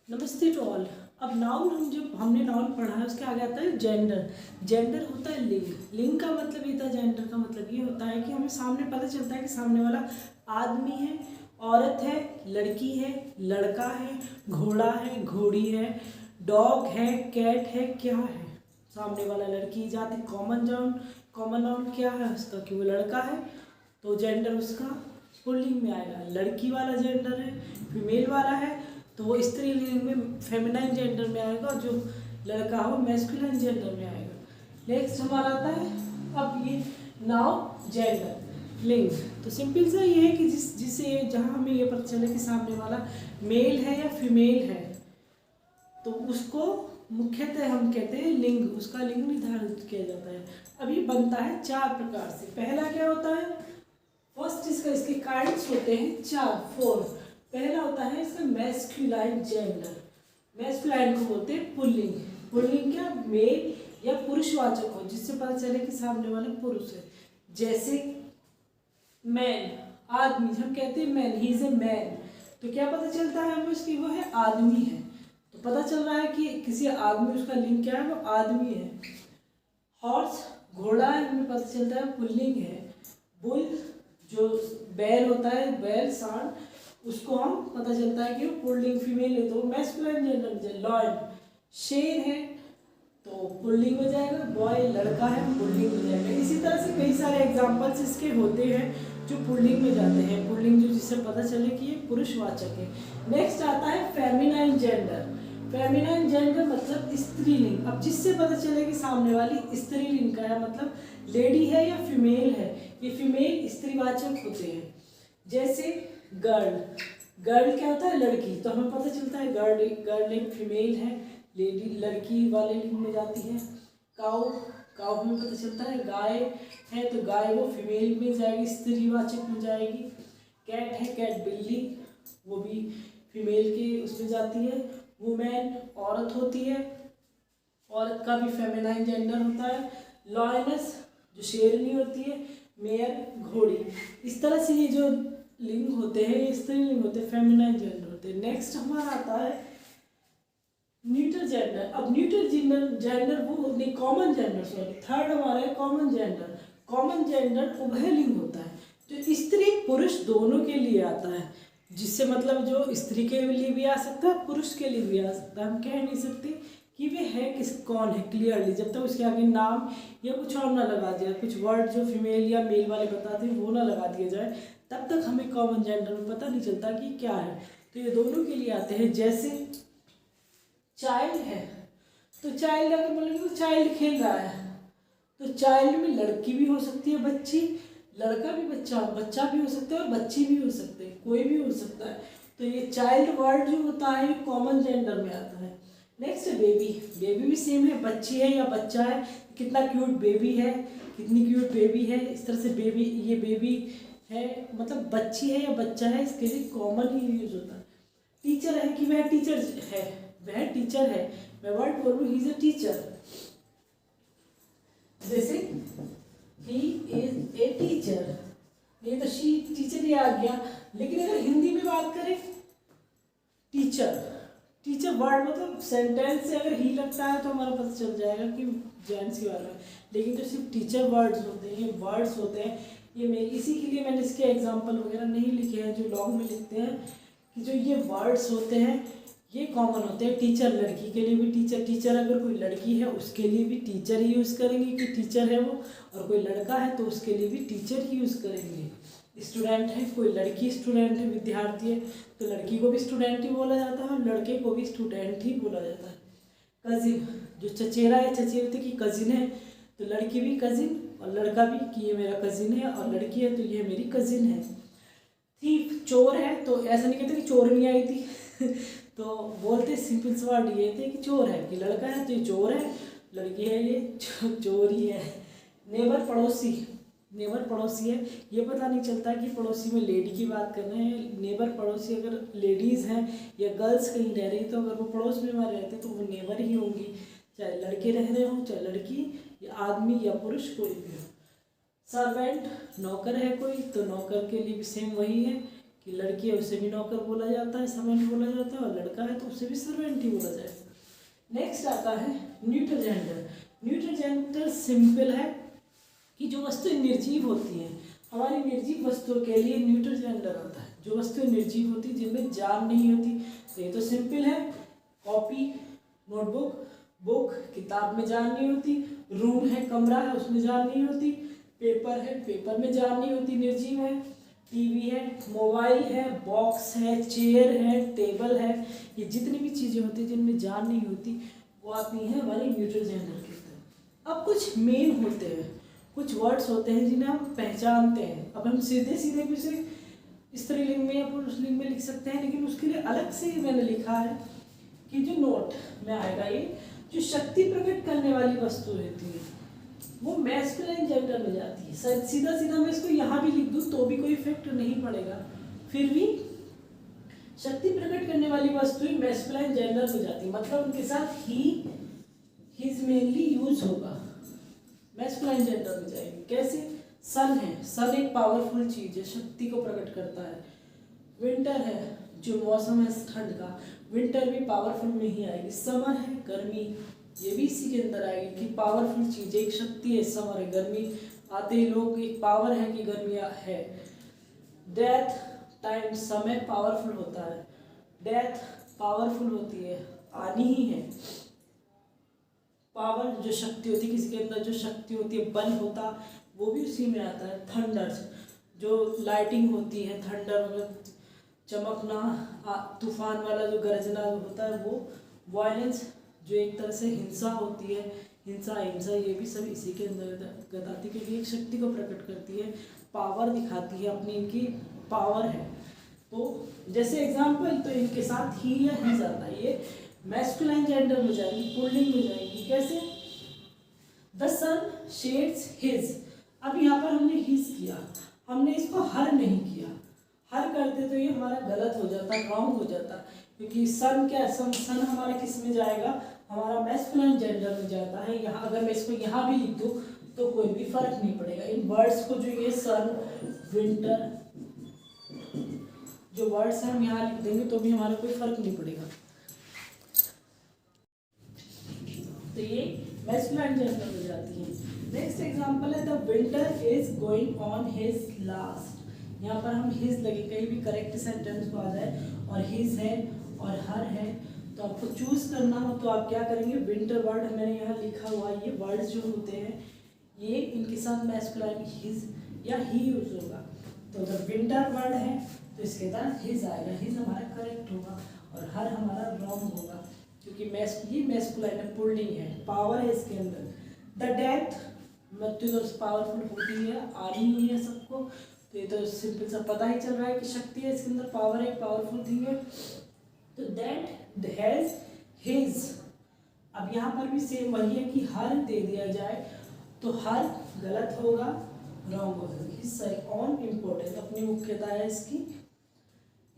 नमस्ते to all. अब noun हमने नाउन पढ़ा है, उसके आगे आता है जेंडर। जेंडर होता है लिंग। लिंग का मतलब ये था, जेंडर का मतलब ये होता है कि हमें सामने पता चलता है कि सामने वाला आदमी है, औरत है, लड़की है, लड़का है, घोड़ा है, घोड़ी है, डॉग है, कैट है, क्या है। सामने वाला लड़की जाति, कॉमन नाउन क्या है उसका, कि वो लड़का है, तो जेंडर उसका पुल्लिंग में आएगा। लड़की वाला जेंडर है, फीमेल वाला है, तो वो स्त्रीलिंग में फेमिनाइन जेंडर में आएगा, और जो लड़का हो मैस्कुलिन जेंडर में आएगा। नेक्स्ट हमारा आता है अब ये नाउन जेंडर लिंग। तो सिंपल सा ये है कि जिसे जहाँ हमें ये पता चले कि सामने वाला मेल है या फीमेल है, तो उसको मुख्यतः हम कहते हैं लिंग, उसका लिंग निर्धारित किया जाता है। अब ये बनता है चार प्रकार से। पहला क्या होता है, फर्स्ट इसके काइंड्स होते हैं चार, फोर। पहला होता है इसका मैस्कुलाइन जेंडर। मैस्कुलाइन को बोलते हैं पुल्लिंग। पुल्लिंग क्या, मेल या पुरुषवाचक हो, जिससे पता चले कि सामने वाला पुरुष है। जैसे मैन, आदमी, हम कहते हैं man, he is a man, तो क्या पता चलता है हमें उसकी, वो है आदमी है, तो पता चल रहा है कि किसी आदमी, उसका लिंग क्या है, वो आदमी है। हॉर्स, घोड़ा है, हमें पता चलता है पुल्लिंग है। बुल, जो बैल होता है, बैल, सांड, उसको हम पता चलता है कि वो पुल्लिंग फीमेल है, तो मैस्कुलिन जेंडर। लॉयन, शेर है, तो पुल्लिंग हो जाएगा। बॉय, लड़का है, पुल्लिंग हो जाएगा। इसी तरह से कई सारे एग्जाम्पल्स इसके होते हैं जो पुल्लिंग में जाते हैं। पुल्लिंग जो, जिससे पता चले कि ये पुरुषवाचक है। नेक्स्ट आता है फेमिनाइन जेंडर। फेमिनाइन जेंडर मतलब स्त्रीलिंग। अब जिससे पता चले कि सामने वाली स्त्रीलिंग का है, मतलब लेडी है या फीमेल है। ये फीमेल स्त्रीवाचक होते हैं। जैसे गर्ल, गर्ल क्या होता है, लड़की, तो हमें पता चलता है गर्ल एक फीमेल है, लेडी लड़की वाले लिंग में जाती है। काऊ, काऊ हमें पता चलता है गाय है, तो गाय वो फीमेल में जाएगी, स्त्रीवाचक में जाएगी। कैट है, कैट बिल्ली, वो भी फीमेल के उसमें जाती है। वुमेन औरत होती है, औरत का भी फेमिनाइन जेंडर होता है। लॉयनस, जो शेरनी होती है। मेयर, घोड़ी। इस तरह से ये जो लिंग होते हैं, ये स्त्रीलिंग होते हैं, फेमिनाइन जेंडर होते हैं। नेक्स्ट हमारा आता है न्यूटर जेंडर। अब न्यूटर जेंडर वो नहीं, कॉमन जेंडर, सॉरी, थर्ड हमारा है कॉमन जेंडर। कॉमन जेंडर उभयलिंग होता है, जो स्त्री पुरुष दोनों के लिए आता है, जिससे मतलब जो स्त्री के लिए भी आ सकता है, पुरुष के लिए भी आ सकता है। हम कह नहीं सकते कि वे है किस, कौन है क्लियरली, जब तक उसके आगे नाम या कुछ और ना लगा दिया, कुछ वर्ड जो फीमेल या मेल वाले बताते हैं वो ना लगा दिया जाए, तब तक हमें कॉमन जेंडर में पता नहीं चलता कि क्या है। तो ये दोनों के लिए आते हैं। जैसे चाइल्ड है, तो चाइल्ड अगर बोलेंगे तो चाइल्ड खेल रहा है, तो चाइल्ड में लड़की भी हो सकती है, बच्ची, लड़का भी बच्चा भी हो सकता है, और बच्ची भी हो सकते हैं, कोई भी हो सकता है। तो ये चाइल्ड वर्ड जो होता है, ये कॉमन जेंडर में आता है। नेक्स्ट है बेबी। बेबी भी सेम है, बच्ची है या बच्चा है, कितना क्यूट बेबी है, कितनी क्यूट बेबी है, इस तरह से बेबी, ये बेबी है, मतलब बच्ची है या बच्चा है, इसके लिए कॉमन ही यूज होता है। टीचर है, कि वह टीचर है, वह टीचर है, मैं वर्ड बोलूँ ही इज अ टीचर। जैसे ही इज ए टीचर, ये तो शी टीचर ही आ गया। लेकिन अगर हिंदी में बात करें, टीचर, टीचर वर्ड मतलब सेंटेंस से अगर ही लगता है तो हमारा पता चल जाएगा कि जेंट्स के बारे में। लेकिन जो सिर्फ टीचर वर्ड्स होते हैं, ये वर्ड्स होते हैं, ये मैं इसी के लिए मैंने इसके एग्जाम्पल वगैरह नहीं लिखे हैं, जो लॉग में लिखते हैं कि जो ये वर्ड्स होते हैं ये कॉमन होते हैं। टीचर, लड़की के लिए भी टीचर, टीचर अगर कोई लड़की है उसके लिए भी टीचर ही यूज़ करेंगे कि टीचर है वो, और कोई लड़का है तो उसके लिए भी टीचर ही यूज़ करेंगे। स्टूडेंट है, कोई लड़की स्टूडेंट है, विद्यार्थी है, तो लड़की को भी स्टूडेंट ही बोला जाता है, और लड़के को भी स्टूडेंट ही बोला जाता है। कजिन, जो चचेरा है, चचेरे की कजिन है, तो लड़की भी कजिन और लड़का भी कि ये मेरा कजिन है, और लड़की है तो ये मेरी कजिन है। थीफ, चोर है, तो ऐसा नहीं कहते कि चोरनी आई थी तो बोलते सिंपल सा वर्ड ये थे कि चोर है, कि लड़का है तो ये चोर है, लड़की है ये चोर ही है। नेबर, पड़ोसी, नेबर पड़ोसी है, ये पता नहीं चलता कि पड़ोसी में लेडी की बात कर रहे हैं। नेबर पड़ोसी अगर लेडीज़ हैं या गर्ल्स कहीं रह रही, तो अगर वो पड़ोस में वहाँ रहते तो वो नेबर ही होंगी, चाहे लड़के रह रहे हों, चाहे लड़की, या आदमी या पुरुष, कोई भी हो। सर्वेंट, नौकर है कोई, तो नौकर के लिए भी सेम वही है कि लड़की है उसे भी नौकर बोला जाता है, सर्वेंट बोला जाता है, और लड़का है तो उसे भी सर्वेंट ही बोला जाएगा। नेक्स्ट आता है neutral gender. Neutral gender simple है कि जो वस्तु निर्जीव होती है, हमारी निर्जीव वस्तुओं के लिए न्यूट्रल जेंडर होता है। जो वस्तु निर्जीव होती है, जिनमें जान नहीं होती, तो ये तो सिंपल है। कॉपी, नोटबुक, बुक, किताब में जान नहीं होती। रूम है, कमरा है, उसमें जान नहीं होती। पेपर है, पेपर में जान नहीं होती, निर्जीव है। टीवी है, मोबाइल है, बॉक्स है, चेयर है, टेबल है, ये जितनी भी चीज़ें होती हैं जिनमें जान नहीं होती, वो आती हैं हमारे न्यूट्रल जेंडर के अंदर। अब कुछ मेन होते हैं, कुछ वर्ड्स होते हैं जिन्हें हम पहचानते हैं। अब हम सीधे सीधे भी उसे स्त्रीलिंग में या पुरुषलिंग में लिख सकते हैं, लेकिन उसके लिए अलग से मैंने लिखा है कि जो नोट में आएगा, ये जो शक्ति प्रकट करने वाली वस्तु रहती है वो मैस्कुलाइन जेंडर में जाती है। सीधा सीधा मैं इसको यहाँ भी लिख दूँ तो भी कोई इफेक्ट नहीं पड़ेगा, फिर भी शक्ति प्रकट करने वाली वस्तुएं मैस्कुलाइन जेंडर में जाती है। मतलब उनके साथ ही हिज मेनली यूज होगा, मैस्कुलाइन जेंडर में जाएगी। कैसे? सन है, सन एक पावरफुल चीज है, शक्ति को प्रकट करता है। विंटर है, जो मौसम है ठंड का, विंटर भी पावरफुल में ही आएगी। समर है, गर्मी, ये भी इसी के अंदर आएगी कि पावरफुल चीज है, एक शक्ति है समर है। गर्मी आते ही लोग एक पावर है कि गर्मी है। डेथ, टाइम, समय पावरफुल होता है। डेथ पावरफुल होती है, आनी ही है। पावर जो शक्ति होती है, किसी के अंदर जो शक्ति होती है, बल होता, वो भी उसी में आता है। थंडर, जो लाइटिंग होती है, थंडर मतलब चमकना, तूफान वाला जो गरजना होता है वो। वायलेंस, जो एक तरह से हिंसा होती है, हिंसा अहिंसा, ये भी सब इसी के अंदर आती है, क्योंकि एक शक्ति को प्रकट करती है, पावर दिखाती है, अपनी इनकी पावर है। तो जैसे एग्जाम्पल, तो इनके साथ ही या ही जाता है, ये मैस्कुलाइन जेंडर में जाएगी, पुल्लिंग में जाएगी। कैसे? The sun sheds his. अब यहाँ पर हमने हिज किया, हमने इसको हर नहीं किया। हर करते तो ये हमारा गलत हो जाता, रॉन्ग हो जाता, क्योंकि सन क्या, सन हमारा किस में जाएगा, हमारा मैस्कुलाइन जेंडर में जाता है। यहाँ अगर मैं इसको यहाँ भी लिख दूँ तो कोई भी फर्क नहीं पड़ेगा। इन वर्ड्स को जो ये सन, विंटर, जो वर्ड्स हैं हम यहाँ लिख देंगे तो भी हमारा कोई फर्क नहीं पड़ेगा। तो ये मैस्कुलाइन जेंडर में जाती है। नेक्स्ट एग्जांपल है the winter is going on his last. यहाँ पर हम हिज लगे, कहीं भी करेक्ट सेंटेंस को आ जाए और हिज है और हर है, तो आपको चूज करना हो तो आप क्या करेंगे, विंटर वर्ड मैंने यहाँ लिखा हुआ, ये वर्ड्स जो होते हैं ये इनके साथ मैस्कुलाइन हिज या ही यूज होगा। तो द विंटर वर्ड है तो इसके साथ हिज आएगा, हिज हमारा करेक्ट होगा और हर हमारा रॉन्ग होगा, क्योंकि ये मैस्कुलाइन है, पुल्लिंग है, पावर है इसके अंदर। द डेथ, मृत्यु तो पावरफुल होती है, आनी ही है सबको, तो ये तो सिंपल सा पता ही चल रहा है कि शक्ति है इसके अंदर, पावर है, पावरफुल थिंग है। तो दैट हैज हिज। अब यहाँ पर भी सेम वही है कि हर दे दिया जाए तो हर गलत होगा, रॉन्ग होगा। हिज ऑन इम्पोर्टेंट, अपनी मुख्यता है इसकी।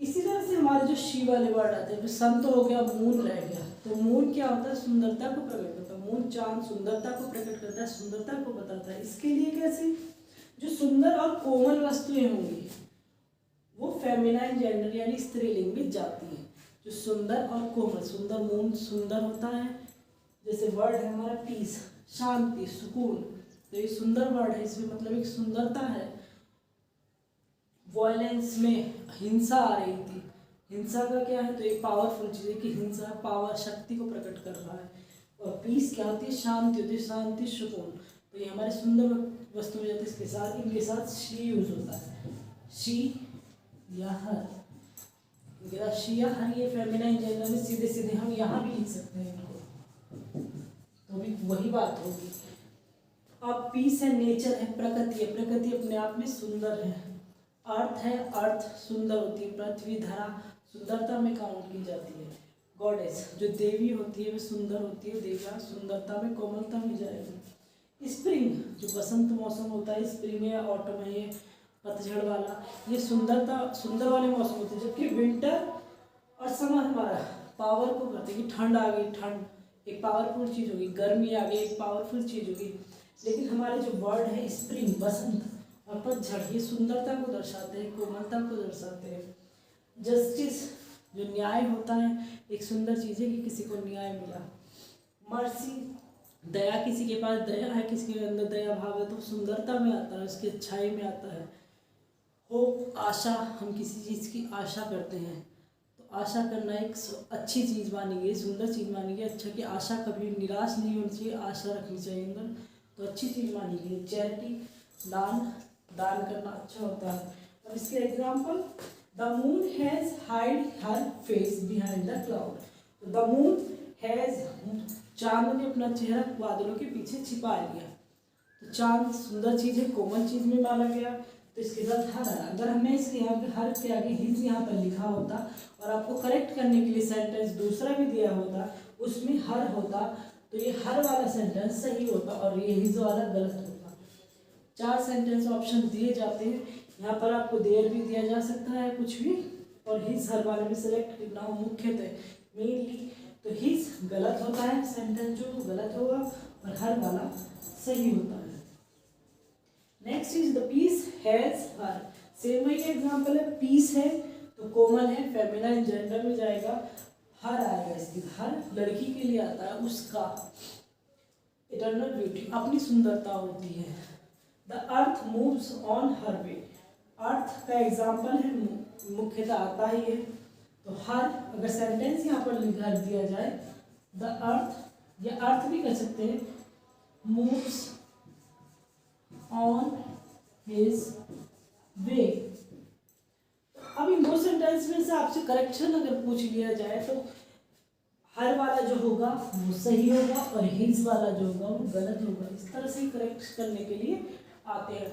इसी तरह से हमारे जो शी वाले वर्ड आते हैं, सन तो हो गया, मून रह गया। तो मून क्या होता है, सुंदरता को प्रकट करता है। मून चांद सुंदरता को प्रकट करता है, सुंदरता को बताता है। इसके लिए कैसे, जो सुंदर और कोमल वस्तुएं होंगी वो फेमिनाइन जेंडर यानी स्त्रीलिंग में जाती है। जो सुंदर और कोमल, सुंदर, मून सुंदर होता है। जैसे वर्ड है हमारा पीस, शांति, सुकून, तो ये सुंदर वर्ड है, इसमें मतलब एक सुंदरता है। वॉयलेंस में हिंसा आ रही थी, हिंसा का क्या है, तो एक पावरफुल चीज़ है कि हिंसा पावर, शक्ति को प्रकट कर रहा है। और पीस क्या होती है, शांति होती है, शांति, सुकून, तो ये हमारे सुंदर वस्तु में जाती है। इसके साथ, इनके साथ शी यूज होता है, शी या हर, इनके साथ शी या हर, ये फेमिनाइन जेंडर में सीधे सीधे हम यहाँ भी लिख सकते हैं इनको, तो भी वही बात होगी। अब पीस है, नेचर है, प्रकृति है, प्रकृति अपने आप में सुंदर है। अर्थ है, अर्थ सुंदर होती है, पृथ्वी, धरा सुंदरता में काउंट की जाती है। गॉडेस, जो देवी होती है वो सुंदर होती है, देवता सुंदरता में, कोमलता में जाएगी। स्प्रिंग, जो बसंत मौसम होता है, स्प्रिंग है, ऑटम है, ये पतझड़ वाला, ये सुंदरता, सुंदर वाले मौसम होते हैं। जबकि विंटर और समर हमारा पावर को करते हैं कि ठंड आ गई, ठंड एक पावरफुल चीज़ होगी, गर्मी आ गई एक पावरफुल चीज़ होगी। लेकिन हमारे जो वर्ड है स्प्रिंग, बसंत और पतझड़, ये सुंदरता को दर्शाते हैं, कोमलता को दर्शाते हैं। जस्टिस जो न्याय होता है, एक सुंदर चीज़ है कि किसी को न्याय मिला। मर्सी दया, किसी के पास दया है, किसी के अंदर दया भाव है तो सुंदरता में आता है, उसकी अच्छाई में आता है। होप आशा, हम किसी चीज़ की आशा करते हैं तो आशा करना एक अच्छी चीज़ मानी गई, सुंदर चीज़ मानी गई। अच्छा कि आशा कभी निराश नहीं होनी चाहिए, आशा रखनी चाहिए अंदर, तो अच्छी चीज़ मानी गई। चैरिटी दान, दान करना अच्छा होता है। अब इसके example, the moon has hide her face behind the cloud. The moon has, चांद ने अपना चेहरा बादलों के पीछे छिपा लिया। तो चांद सुंदर चीज़ है, कोमल चीज़ में माना गया। तो इसके साथ हर है, अगर हमें इसके यहाँ पे हर के आगे हिज यहाँ पर लिखा होता और आपको करेक्ट करने के लिए सेंटेंस दूसरा भी दिया होता, उसमें हर होता, तो ये हर वाला सेंटेंस सही होता और ये हिज वाला गलत होता। 4 सेंटेंस ऑप्शन दिए जाते हैं, यहाँ पर आपको देयर भी दिया जा सकता है कुछ भी, और हिज हर वाले में सेलेक्ट करना हो मुख्यतः मेनली। तो हिज गलत होता है सेंटेंस, जो गलत होगा, और हर वाला सही होता है। Next is the piece has her, same वही एग्जाम्पल है, पीस है तो कोमल है, फेमिनाइन जेंडर में जाएगा, हर आएगा इसकी, हर लड़की के लिए आता है, उसका इटर्नल ब्यूटी, अपनी सुंदरता होती है। The earth moves on her way, earth का एग्जाम्पल है, मुख्यतः आता ही है। तो हर, अगर सेंटेंस यहाँ पर लिखा दिया जाए, द अर्थ, या अर्थ भी कर सकते हैं, मूव्स ऑन हिज वे। अब इन 2 सेंटेंस में से आपसे करेक्शन अगर पूछ लिया जाए तो हर वाला जो होगा वो सही होगा और हिज वाला जो होगा वो गलत होगा। इस तरह से करेक्ट करने के लिए आते हैं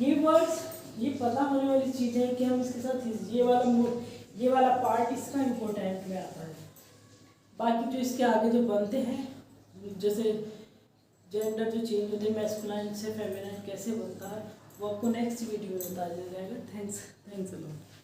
ये वर्ड्स। ये पता होने वाली चीज़ है कि हम इसके साथ ये वाला पार्ट इसका इम्पोर्टेंट में आता है। बाकी जो इसके आगे जो बनते हैं, जैसे जेंडर जो चेंज होते हैं, मैस्कुलाइन से फेमिनाइन कैसे बनता है, वो आपको नेक्स्ट वीडियो में बताया जाएगा। Thanks a lot.